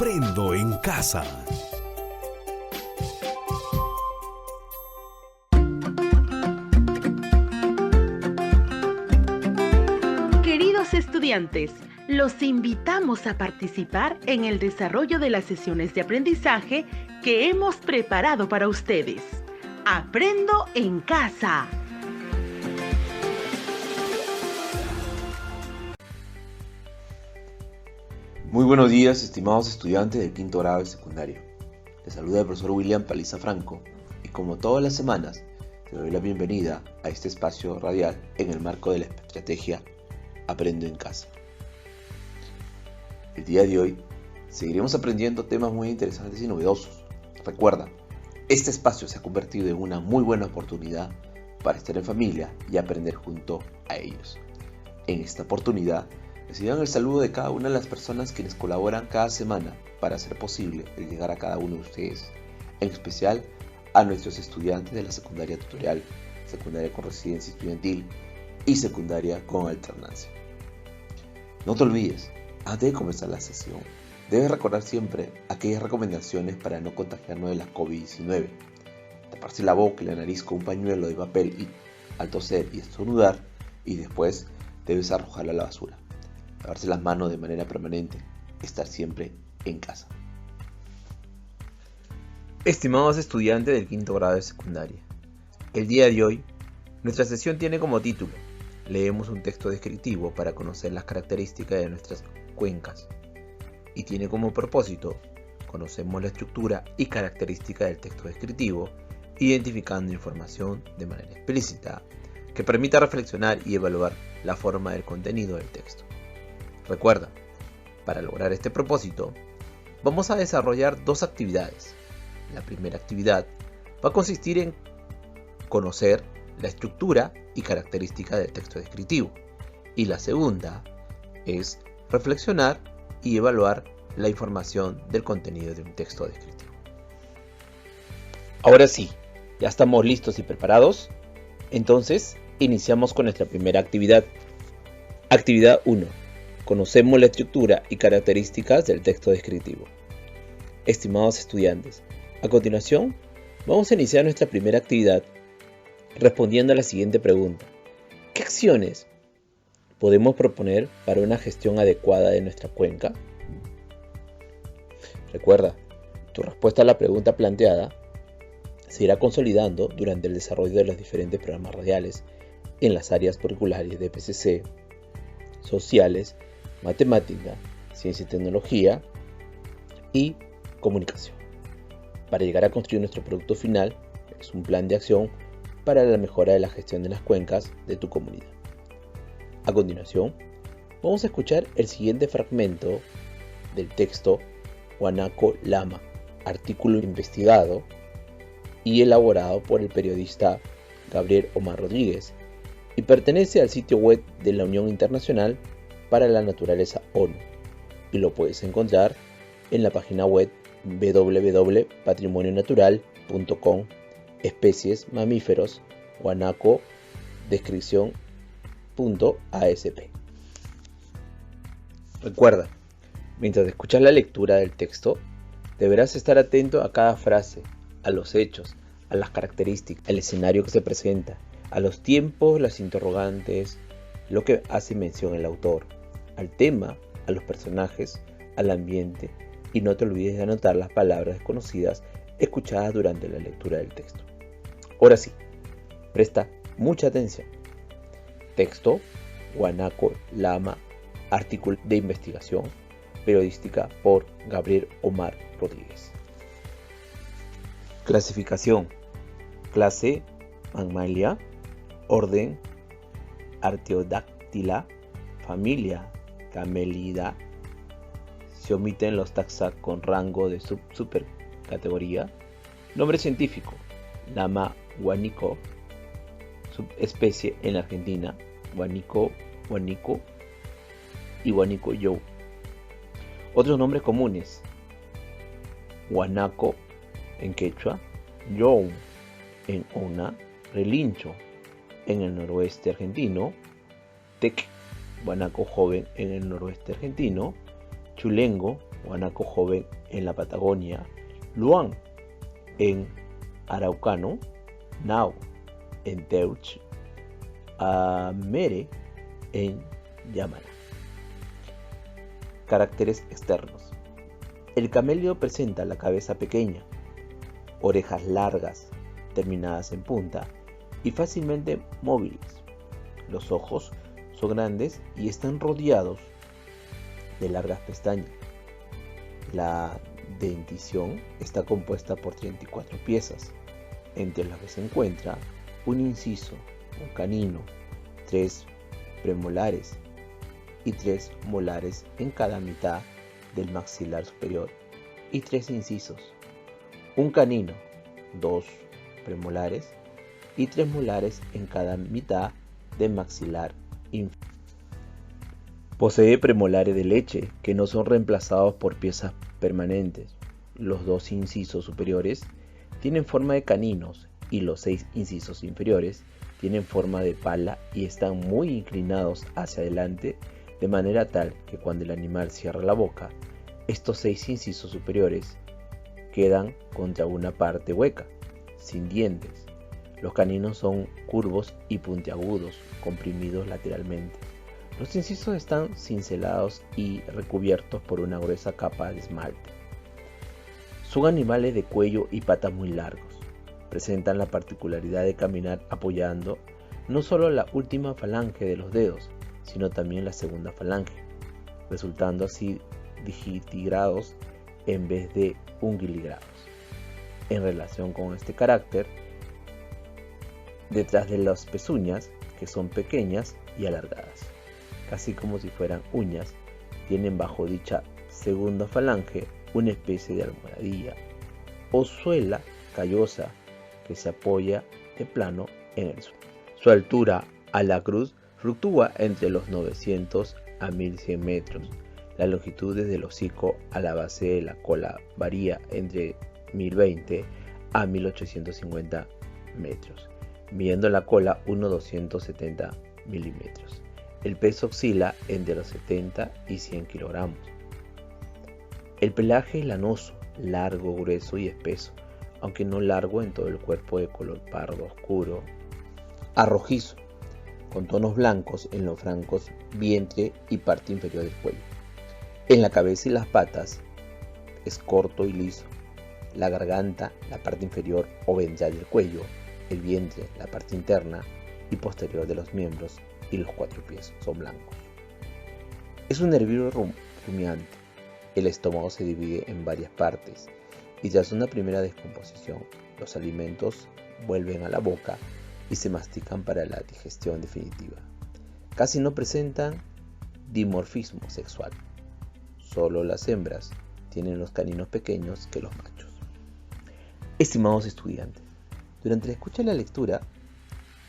Aprendo en casa. Queridos estudiantes, los invitamos a participar en el desarrollo de las sesiones de aprendizaje que hemos preparado para ustedes. Aprendo en casa. Muy buenos días, estimados estudiantes del quinto grado de secundaria. Les saluda el profesor William Paliza Franco y como todas las semanas, te doy la bienvenida a este espacio radial en el marco de la estrategia Aprendo en casa. El día de hoy seguiremos aprendiendo temas muy interesantes y novedosos. Recuerda, este espacio se ha convertido en una muy buena oportunidad para estar en familia y aprender junto a ellos. En esta oportunidad, reciban el saludo de cada una de las personas quienes colaboran cada semana para hacer posible el llegar a cada uno de ustedes, en especial a nuestros estudiantes de la secundaria tutorial, secundaria con residencia estudiantil y secundaria con alternancia. No te olvides, antes de comenzar la sesión, debes recordar siempre aquellas recomendaciones para no contagiarnos de la COVID-19. Taparse la boca y la nariz con un pañuelo de papel al toser y estornudar, y después debes arrojarlo a la basura. Lavarse las manos de manera permanente, estar siempre en casa. Estimados estudiantes del quinto grado de secundaria, el día de hoy, nuestra sesión tiene como título: leemos un texto descriptivo para conocer las características de nuestras cuencas. Y tiene como propósito, conocemos la estructura y características del texto descriptivo, identificando información de manera explícita, que permita reflexionar y evaluar la forma del contenido del texto. Recuerda, para lograr este propósito, vamos a desarrollar dos actividades. La primera actividad va a consistir en conocer la estructura y características del texto descriptivo. Y la segunda es reflexionar y evaluar la información del contenido de un texto descriptivo. Ahora sí, ¿ya estamos listos y preparados? Entonces, iniciamos con nuestra primera actividad. Actividad 1. Conocemos la estructura y características del texto descriptivo. Estimados estudiantes, a continuación vamos a iniciar nuestra primera actividad respondiendo a la siguiente pregunta: ¿qué acciones podemos proponer para una gestión adecuada de nuestra cuenca? Recuerda, tu respuesta a la pregunta planteada se irá consolidando durante el desarrollo de los diferentes programas radiales en las áreas curriculares de PCC, sociales, matemática, ciencia y tecnología y comunicación, para llegar a construir nuestro producto final, que es un plan de acción para la mejora de la gestión de las cuencas de tu comunidad. A continuación, vamos a escuchar el siguiente fragmento del texto Guanaco Lama, artículo investigado y elaborado por el periodista Gabriel Omar Rodríguez y pertenece al sitio web de la Unión Internacional para la Naturaleza ONU y lo puedes encontrar en la página web www.patrimonionatural.com, especies, mamíferos, guanaco, descripción.asp. Recuerda, mientras escuchas la lectura del texto, deberás estar atento a cada frase, a los hechos, a las características, al escenario que se presenta, a los tiempos, las interrogantes, lo que hace mención el autor, al tema, a los personajes, al ambiente, y no te olvides de anotar las palabras desconocidas escuchadas durante la lectura del texto. Ahora sí, presta mucha atención. Texto, Guanaco Lama, artículo de investigación periodística por Gabriel Omar Rodríguez. Clasificación: clase Mammalia, orden Artiodactyla, familia Camelidae. Se omiten los taxa con rango de supercategoría. Nombre científico: Lama guanico. Subespecie en la Argentina: guanico, guanico y guanico you. Otros nombres comunes: guanaco en quechua, you en ona, relincho en el noroeste argentino, tec, guanaco joven en el noroeste argentino, Chulengo, guanaco joven en la Patagonia, Luan en Araucano, Nau en Teuch, Amere en Yamana. Caracteres externos. El camelio presenta la cabeza pequeña, orejas largas, terminadas en punta y fácilmente móviles. Los ojos son grandes y están rodeados de largas pestañas. La dentición está compuesta por 34 piezas, entre las que se encuentra un inciso, un canino, 3 premolares y 3 molares en cada mitad del maxilar superior y 3 incisos, un canino, 2 premolares y 3 molares en cada mitad del maxilar inferior. Posee premolares de leche que no son reemplazados por piezas permanentes. Los 2 incisos superiores tienen forma de caninos y los 6 incisos inferiores tienen forma de pala y están muy inclinados hacia adelante, de manera tal que cuando el animal cierra la boca, estos 6 incisos superiores quedan contra una parte hueca, sin dientes. Los caninos son curvos y puntiagudos, comprimidos lateralmente. Los incisos están cincelados y recubiertos por una gruesa capa de esmalte. Son animales de cuello y patas muy largos. Presentan la particularidad de caminar apoyando no solo la última falange de los dedos, sino también la segunda falange, resultando así digitigrados en vez de ungulados. En relación con este carácter, detrás de las pezuñas, que son pequeñas y alargadas, casi como si fueran uñas, tienen bajo dicha segunda falange una especie de almohadilla o suela callosa que se apoya de plano en el suelo. Su altura a la cruz fluctúa entre los 900 a 1100 metros. La longitud desde el hocico a la base de la cola varía entre 1020 a 1850 metros, midiendo la cola unos 270 milímetros. El peso oscila entre los 70 y 100 kilogramos. El pelaje es lanoso, largo, grueso y espeso, aunque no largo en todo el cuerpo, de color pardo oscuro a rojizo, con tonos blancos en los flancos, vientre y parte inferior del cuello. En la cabeza y las patas es corto y liso. La garganta, la parte inferior o ventral del cuello, el vientre, la parte interna y posterior de los miembros y los 4 pies son blancos. Es un herbívoro rumiante. El estómago se divide en varias partes y tras una primera descomposición, los alimentos vuelven a la boca y se mastican para la digestión definitiva. Casi no presentan dimorfismo sexual. Solo las hembras tienen los caninos pequeños que los machos. Estimados estudiantes, durante la escucha de la lectura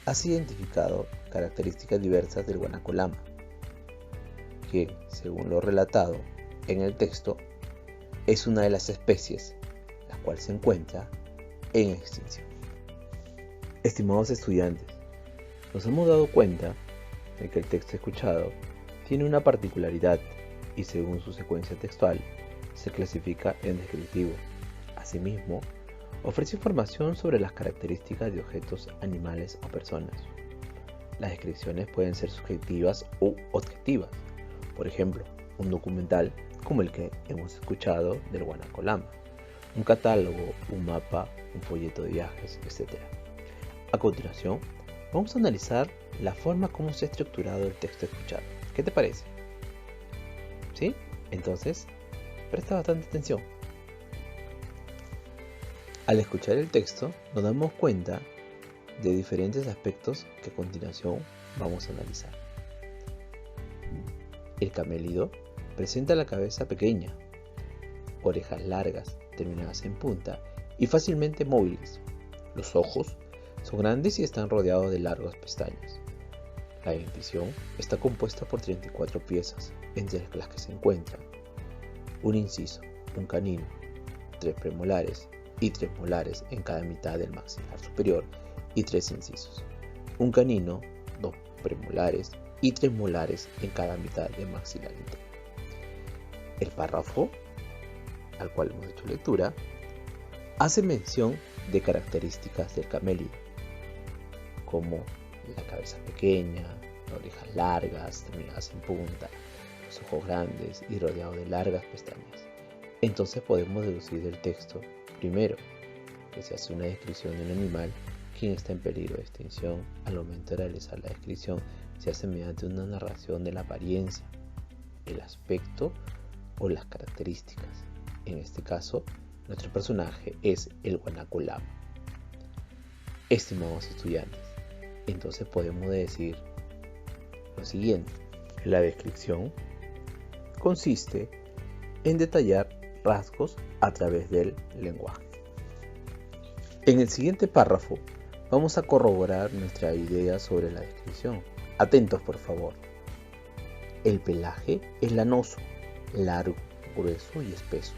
has identificado características diversas del guanaco lama, que, según lo relatado en el texto, es una de las especies la cual se encuentra en extinción. Estimados estudiantes, nos hemos dado cuenta de que el texto escuchado tiene una particularidad y según su secuencia textual se clasifica en descriptivo. Asimismo, ofrece información sobre las características de objetos, animales o personas. Las descripciones pueden ser subjetivas u objetivas. Por ejemplo, un documental como el que hemos escuchado del guanaco lama, un catálogo, un mapa, un folleto de viajes, etc. A continuación, vamos a analizar la forma como se ha estructurado el texto escuchado. ¿Qué te parece? ¿Sí? Entonces, presta bastante atención. Al escuchar el texto, nos damos cuenta de diferentes aspectos que a continuación vamos a analizar. El camélido presenta la cabeza pequeña, orejas largas, terminadas en punta y fácilmente móviles. Los ojos son grandes y están rodeados de largas pestañas. La dentición está compuesta por 34 piezas, entre las que se encuentran un inciso, un canino, 3 premolares y 3 molares en cada mitad del maxilar superior y 3 incisos, un canino, 2 premolares y 3 molares en cada mitad del maxilar interior. El párrafo al cual hemos hecho lectura hace mención de características del camélido, como la cabeza pequeña, las orejas largas, terminadas en punta, los ojos grandes y rodeado de largas pestañas. Entonces podemos deducir del texto, primero, que se hace una descripción de un animal quien está en peligro de extinción. Al momento de realizar la descripción se hace mediante una narración de la apariencia, el aspecto o las características. En este caso, nuestro personaje es el guanaco lama. Estimados estudiantes, entonces podemos decir lo siguiente. La descripción consiste en detallar rasgos a través del lenguaje. En el siguiente párrafo vamos a corroborar nuestra idea sobre la descripción. Atentos, por favor. El pelaje es lanoso, largo, grueso y espeso,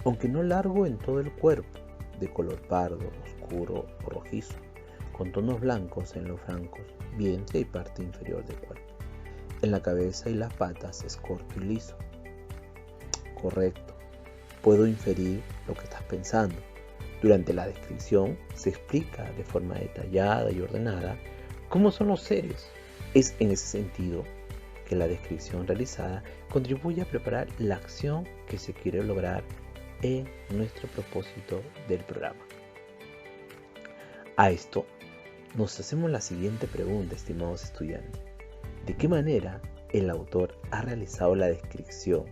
aunque no largo en todo el cuerpo, de color pardo, oscuro o rojizo, con tonos blancos en los flancos, vientre y parte inferior del cuerpo. En la cabeza y las patas es corto y liso. Correcto. Puedo inferir lo que estás pensando. Durante la descripción se explica de forma detallada y ordenada cómo son los seres. Es en ese sentido que la descripción realizada contribuye a preparar la acción que se quiere lograr en nuestro propósito del programa. A esto nos hacemos la siguiente pregunta, estimados estudiantes. ¿De qué manera el autor ha realizado la descripción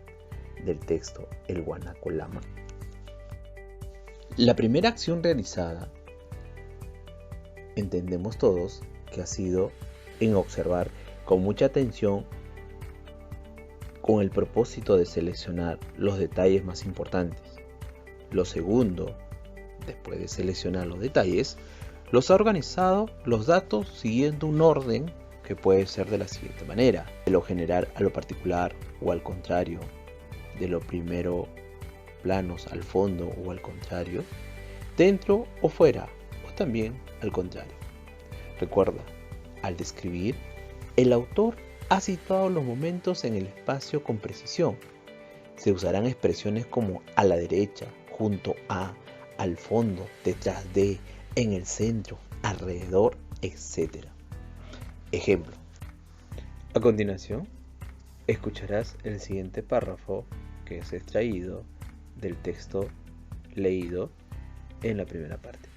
del texto El guanaco lama? La primera acción realizada, entendemos todos que ha sido en observar con mucha atención con el propósito de seleccionar los detalles más importantes. Lo segundo, después de seleccionar los detalles, los ha organizado los datos siguiendo un orden que puede ser de la siguiente manera: de lo general a lo particular o al contrario, de lo primero planos al fondo o al contrario, dentro o fuera o también al contrario. Recuerda, al describir, el autor ha situado los momentos en el espacio con precisión. Se usarán expresiones como a la derecha, junto a, al fondo, detrás de, en el centro, alrededor, etc. Ejemplo. A continuación, escucharás el siguiente párrafo que es extraído del texto leído en la primera parte.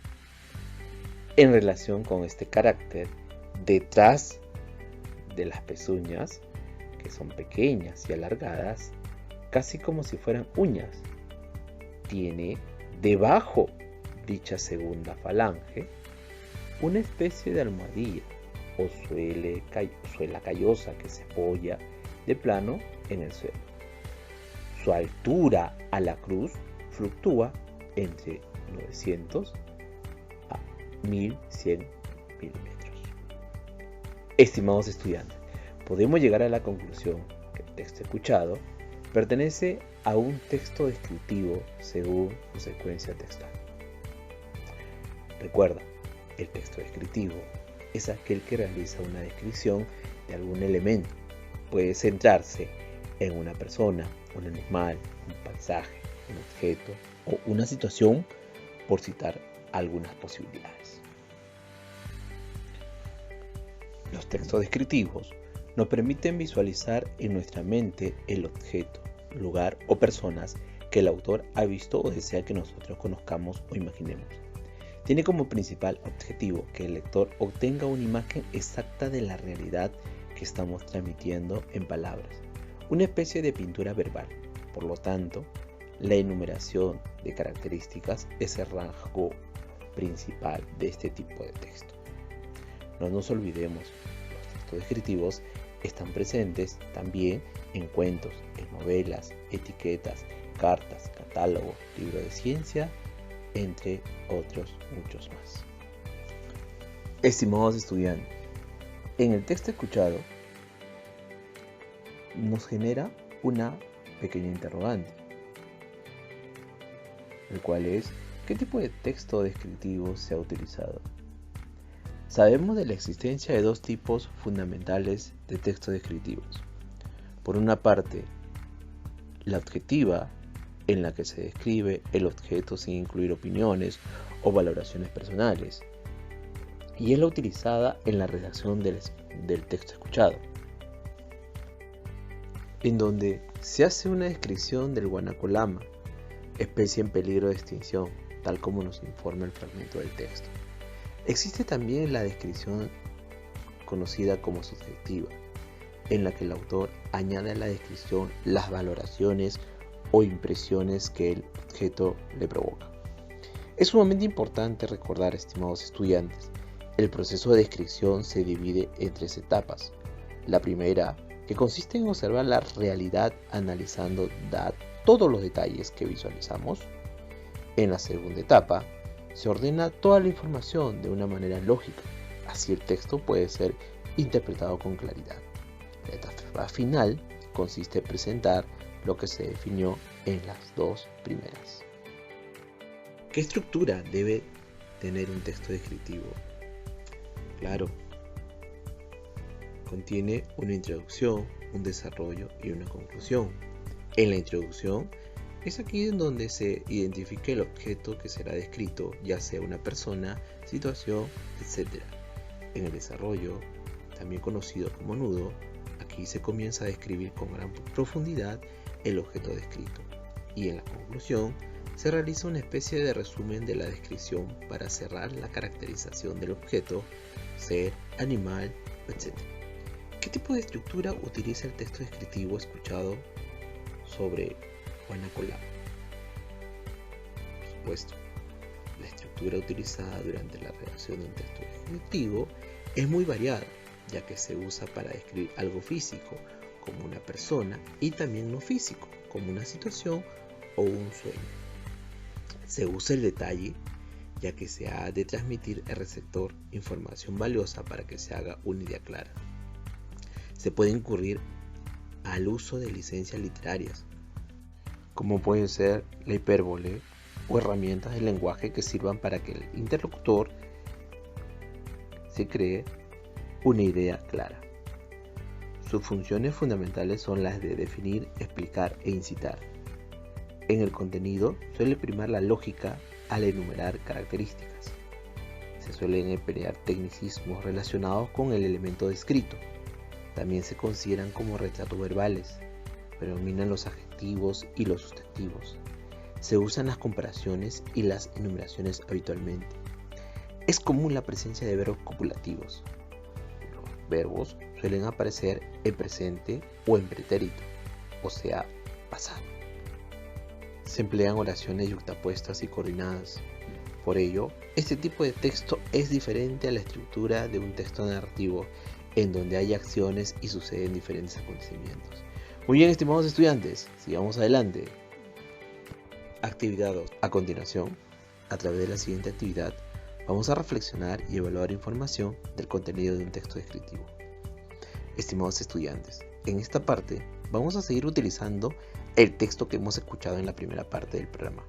En relación con este carácter, detrás de las pezuñas, que son pequeñas y alargadas, casi como si fueran uñas, tiene debajo dicha segunda falange una especie de almohadilla o suela callosa que se apoya de plano en el suelo. Su altura a la cruz fluctúa entre 900 a 1100 milímetros. Estimados estudiantes, podemos llegar a la conclusión que el texto escuchado pertenece a un texto descriptivo según su secuencia textual. Recuerda, el texto descriptivo es aquel que realiza una descripción de algún elemento. Puede centrarse en una persona, un animal, un paisaje, un objeto o una situación, por citar algunas posibilidades. Los textos descriptivos nos permiten visualizar en nuestra mente el objeto, lugar o personas que el autor ha visto o desea que nosotros conozcamos o imaginemos. Tiene como principal objetivo que el lector obtenga una imagen exacta de la realidad que estamos transmitiendo en palabras, una especie de pintura verbal. Por lo tanto, la enumeración de características es el rasgo principal de este tipo de texto. No nos olvidemos, los textos descriptivos están presentes también en cuentos, en novelas, etiquetas, cartas, catálogos, libros de ciencia, entre otros muchos más. Estimados estudiantes, en el texto escuchado nos genera una pequeña interrogante, el cual es: ¿qué tipo de texto descriptivo se ha utilizado? Sabemos de la existencia de dos tipos fundamentales de textos descriptivos. Por una parte, la objetiva, en la que se describe el objeto sin incluir opiniones o valoraciones personales, y es la utilizada en la redacción del texto escuchado, en donde se hace una descripción del guanaco lama, especie en peligro de extinción, tal como nos informa el fragmento del texto. Existe también la descripción conocida como subjetiva, en la que el autor añade a la descripción las valoraciones o impresiones que el objeto le provoca. Es sumamente importante recordar, estimados estudiantes, el proceso de descripción se divide en 3 etapas. La primera, que consiste en observar la realidad analizando todos los detalles que visualizamos. En la segunda etapa, se ordena toda la información de una manera lógica, así el texto puede ser interpretado con claridad. La etapa final consiste en presentar lo que se definió en las 2 primeras. ¿Qué estructura debe tener un texto descriptivo? Claro, contiene una introducción, un desarrollo y una conclusión. En la introducción es aquí en donde se identifica el objeto que será descrito, ya sea una persona, situación, etc. En el desarrollo, también conocido como nudo, aquí se comienza a describir con gran profundidad el objeto descrito. Y en la conclusión, se realiza una especie de resumen de la descripción para cerrar la caracterización del objeto, ser, animal, etc. ¿Qué tipo de estructura utiliza el texto descriptivo escuchado sobre guanaco lama? Por supuesto, la estructura utilizada durante la redacción de un texto descriptivo es muy variada, ya que se usa para describir algo físico, como una persona, y también no físico, como una situación o un sueño. Se usa el detalle, ya que se ha de transmitir al receptor información valiosa para que se haga una idea clara. Se puede incurrir al uso de licencias literarias, como puede ser la hipérbole o herramientas del lenguaje que sirvan para que el interlocutor se cree una idea clara. Sus funciones fundamentales son las de definir, explicar e incitar. En el contenido suele primar la lógica al enumerar características. Se suelen emplear tecnicismos relacionados con el elemento descrito. También se consideran como retratos verbales. Predominan los adjetivos y los sustantivos. Se usan las comparaciones y las enumeraciones habitualmente. Es común la presencia de verbos copulativos. Los verbos suelen aparecer en presente o en pretérito, o sea, pasado. Se emplean oraciones yuxtapuestas y coordinadas. Por ello, este tipo de texto es diferente a la estructura de un texto narrativo, en donde hay acciones y suceden diferentes acontecimientos. Muy bien, estimados estudiantes, sigamos adelante. Actividad 2. A continuación, a través de la siguiente actividad, vamos a reflexionar y evaluar información del contenido de un texto descriptivo. Estimados estudiantes, en esta parte vamos a seguir utilizando el texto que hemos escuchado en la primera parte del programa.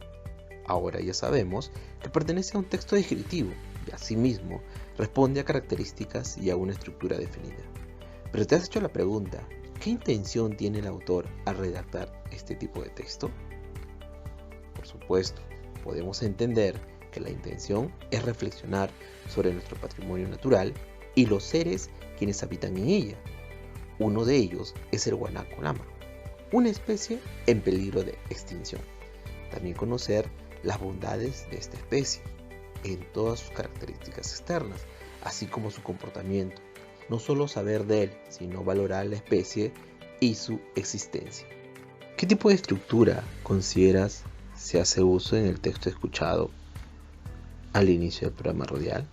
Ahora ya sabemos que pertenece a un texto descriptivo y asimismo responde a características y a una estructura definida. Pero te has hecho la pregunta, ¿qué intención tiene el autor al redactar este tipo de texto? Por supuesto, podemos entender que la intención es reflexionar sobre nuestro patrimonio natural y los seres quienes habitan en ella. Uno de ellos es el guanaco lama, una especie en peligro de extinción. También conocer las bondades de esta especie en todas sus características externas, así como su comportamiento. No solo saber de él, sino valorar la especie y su existencia. ¿Qué tipo de estructura consideras se hace uso en el texto escuchado al inicio del programa radial?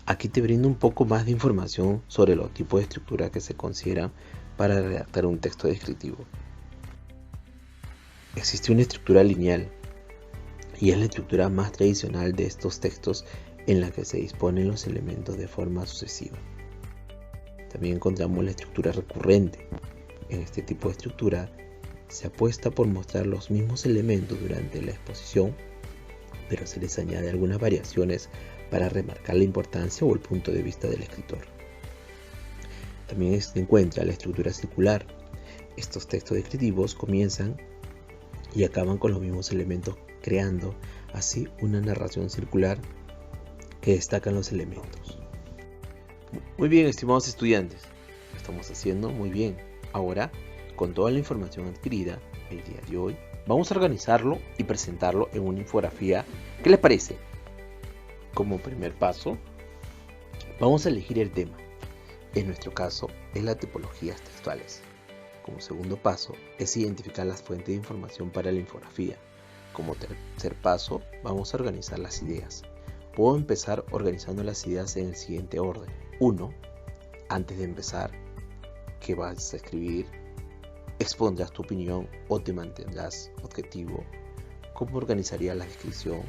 Aquí te brindo un poco más de información sobre los tipos de estructura que se consideran para redactar un texto descriptivo. Existe una estructura lineal y es la estructura más tradicional de estos textos en la que se disponen los elementos de forma sucesiva. También encontramos la estructura recurrente. En este tipo de estructura se apuesta por mostrar los mismos elementos durante la exposición, pero se les añade algunas variaciones para remarcar la importancia o el punto de vista del escritor. También se encuentra la estructura circular. Estos textos descriptivos comienzan y acaban con los mismos elementos, creando así una narración circular que destacan los elementos. Muy bien, estimados estudiantes, lo estamos haciendo muy bien. Ahora, con toda la información adquirida el día de hoy, vamos a organizarlo y presentarlo en una infografía. ¿Qué les parece? Como primer paso, vamos a elegir el tema. En nuestro caso, es las tipologías textuales. Como segundo paso, es identificar las fuentes de información para la infografía. Como tercer paso, vamos a organizar las ideas. Puedo empezar organizando las ideas en el siguiente orden. 1. Antes de empezar, ¿qué vas a escribir? ¿Expondrás tu opinión o te mantendrás objetivo? ¿Cómo organizarías la descripción?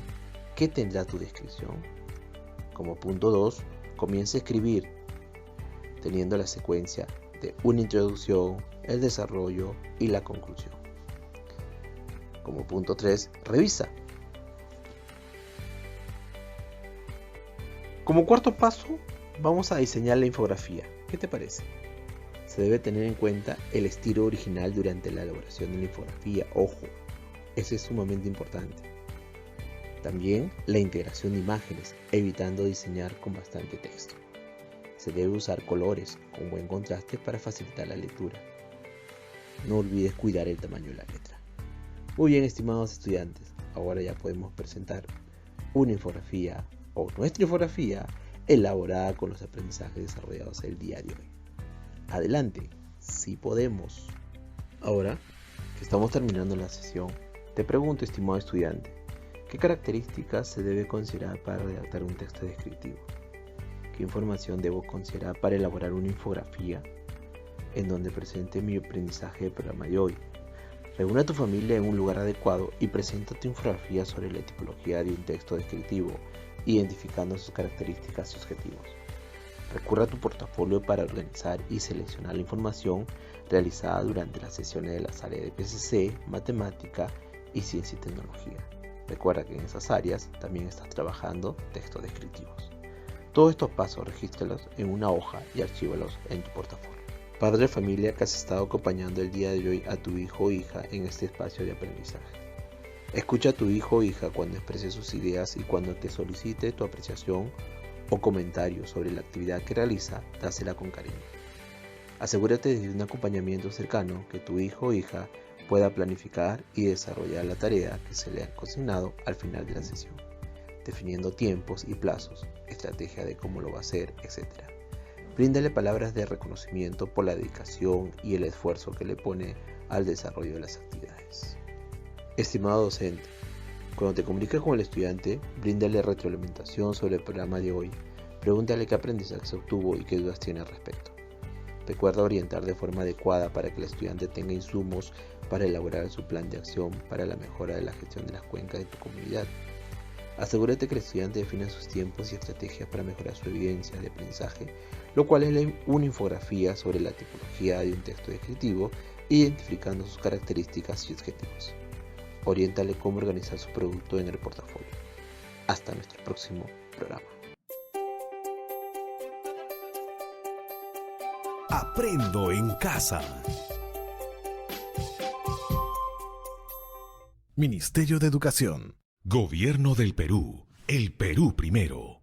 ¿Qué tendrá tu descripción? Como punto 2, comienza a escribir teniendo la secuencia de una introducción, el desarrollo y la conclusión. Como punto 3, revisa. Como cuarto paso, vamos a diseñar la infografía. ¿Qué te parece? Se debe tener en cuenta el estilo original durante la elaboración de la infografía. Ojo, eso es sumamente importante. También la integración de imágenes, evitando diseñar con bastante texto. Se debe usar colores con buen contraste para facilitar la lectura. No olvides cuidar el tamaño de la letra. Muy bien, estimados estudiantes, ahora ya podemos presentar una infografía o nuestra infografía elaborada con los aprendizajes desarrollados el día de hoy. Adelante, si podemos. Ahora que estamos terminando la sesión, te pregunto, estimado estudiante, ¿qué características se debe considerar para redactar un texto descriptivo? ¿Qué información debo considerar para elaborar una infografía en donde presente mi aprendizaje del programa de hoy? Reúne a tu familia en un lugar adecuado y presenta tu infografía sobre la tipología de un texto descriptivo, identificando sus características y objetivos. Recurre a tu portafolio para organizar y seleccionar la información realizada durante las sesiones de las áreas de PCC, matemática y ciencia y tecnología. Recuerda que en esas áreas también estás trabajando textos descriptivos. Todos estos pasos regístralos en una hoja y archívalos en tu portafolio. Padre de familia que has estado acompañando el día de hoy a tu hijo o hija en este espacio de aprendizaje. Escucha a tu hijo o hija cuando exprese sus ideas y cuando te solicite tu apreciación o comentario sobre la actividad que realiza, dásela con cariño. Asegúrate de un acompañamiento cercano que tu hijo o hija pueda planificar y desarrollar la tarea que se le ha consignado al final de la sesión, definiendo tiempos y plazos, estrategia de cómo lo va a hacer, etc. Bríndale palabras de reconocimiento por la dedicación y el esfuerzo que le pone al desarrollo de las actividades. Estimado docente, cuando te comuniques con el estudiante, bríndale retroalimentación sobre el programa de hoy. Pregúntale qué aprendizaje se obtuvo y qué dudas tiene al respecto. Recuerda orientar de forma adecuada para que el estudiante tenga insumos para elaborar su plan de acción para la mejora de la gestión de las cuencas de tu comunidad. Asegúrate que el estudiante defina sus tiempos y estrategias para mejorar su evidencia de aprendizaje, lo cual es una infografía sobre la tipología de un texto descriptivo, identificando sus características y objetivos. Oriéntale cómo organizar su producto en el portafolio. Hasta nuestro próximo programa. Aprendo en casa. Ministerio de Educación. Gobierno del Perú. El Perú primero.